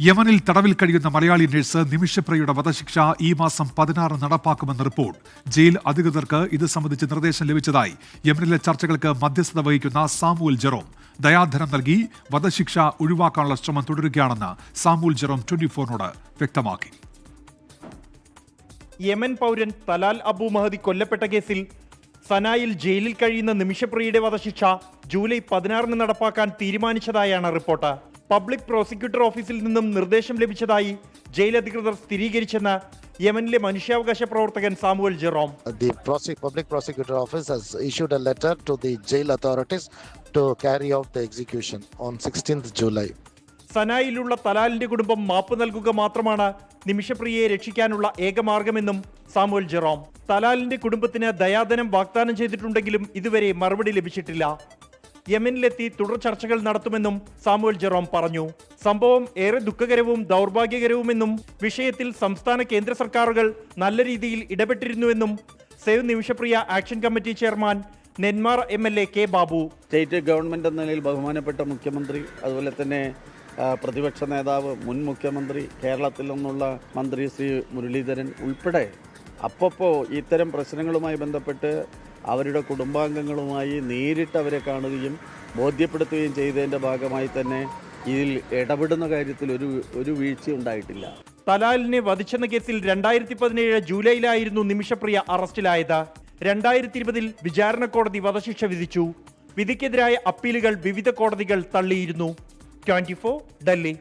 യമനിൽ തടവിൽ കഴിയുന്ന മലയാളി നഴ്സ് നിമിഷപ്രിയയുടെ വധശിക്ഷ ഈ മാസം 16 നടപ്പാക്കുമെന്ന് റിപ്പോർട്ട്. ജയിൽ അധികൃതർക്ക് ഇത് സംബന്ധിച്ച് നിർദ്ദേശം ലഭിച്ചതായി യമനിലെ ചർച്ചകൾക്ക് മധ്യസ്ഥത വഹിക്കുന്ന സാമുവൽ ജെറോം ദയാധനം നൽകി വധശിക്ഷ ഒഴിവാക്കാനുള്ള ശ്രമം തുടരുകയാണെന്ന് സാമുവൽ ജെറോം 24നോട് വ്യക്തമാക്കി. യമൻ പൗരൻ തലാൽ അബു മഹദി കൊല്ലപ്പെട്ട കേസിൽ സനായിൽ ജയിലിൽ കഴിയുന്ന നിമിഷപ്രിയയുടെ വധശിക്ഷ ജൂലൈ 16 നടപ്പാക്കാൻ തീരുമാനിച്ചതായാണ് റിപ്പോർട്ട്. പബ്ലിക് പ്രോസിക്യൂട്ടർ ഓഫീസിൽ നിന്നും നിർദ്ദേശം ലഭിച്ചതായി ജയിൽ അധികൃതർ സ്ഥിരീകരിച്ചെന്ന് യമനിലെ മനുഷ്യാവകാശ പ്രവർത്തകൻ Samuel Jerome. The public prosecutor office has issued a letter to the jail authorities to carry out the execution on 16th July. സനായിലുള്ള തലാലിന്റെ കുടുംബം മാപ്പ് നൽകുക മാത്രമാണ് നിമിഷപ്രിയയെ രക്ഷിക്കാനുള്ള ഏകമാർഗമെന്നും സാമുവൽ ജെറോം. തലാലിന്റെ കുടുംബത്തിന് ദയാധനം വാഗ്ദാനം ചെയ്തിട്ടുണ്ടെങ്കിലും ഇതുവരെ മറുപടി ലഭിച്ചിട്ടില്ല. യമനിലെത്തി തുടർ ചർച്ചകൾ നടത്തുമെന്നും സാമുവൽ ജെറോം പറഞ്ഞു. സംഭവം ഏറെ ദുഃഖകരവും ദൗർഭാഗ്യകരവുമെന്നും വിഷയത്തിൽ സംസ്ഥാന കേന്ദ്ര സർക്കാരുകൾ നല്ല രീതിയിൽ ഇടപെട്ടിരുന്നുവെന്നും save Nimishapriya action committee chairman Nenmara MLA K Babu. State government എന്ന നിലയിൽ ബഹുമാനപ്പെട്ട മുഖ്യമന്ത്രി, അതുപോലെ തന്നെ പ്രതിപക്ഷ നേതാവ്, മുൻ മുഖ്യമന്ത്രി, കേരളത്തിൽ നിന്നുള്ള മന്ത്രി ശ്രീ മുരളീധരൻ ഉൾപ്പെടെ അപ്പോൾ ഇത്തരം പ്രശ്നങ്ങളുമായി ബന്ധപ്പെട്ട് അവരുടെ കുടുംബാംഗങ്ങളുമായി നേരിട്ട് അവരെ കാണുകയും ബോധ്യപ്പെടുത്തുകയും ചെയ്തതിൻ്റെ ഭാഗമായി തന്നെ ഇതിൽ ഇടപെടുന്ന കാര്യത്തിൽ ഒരു വീഴ്ച ഉണ്ടായിട്ടില്ല. തലാലിനെ വധിച്ചെന്ന കേസിൽ 2017 ജൂലൈയിലായിരുന്നു നിമിഷപ്രിയ അറസ്റ്റിലായത്. 2020 വിചാരണ കോടതി വധശിക്ഷ വിധിച്ചു. വിധിക്കെതിരായ അപ്പീലുകൾ വിവിധ കോടതികൾ തള്ളിയിരുന്നു. 24 ഡൽഹി.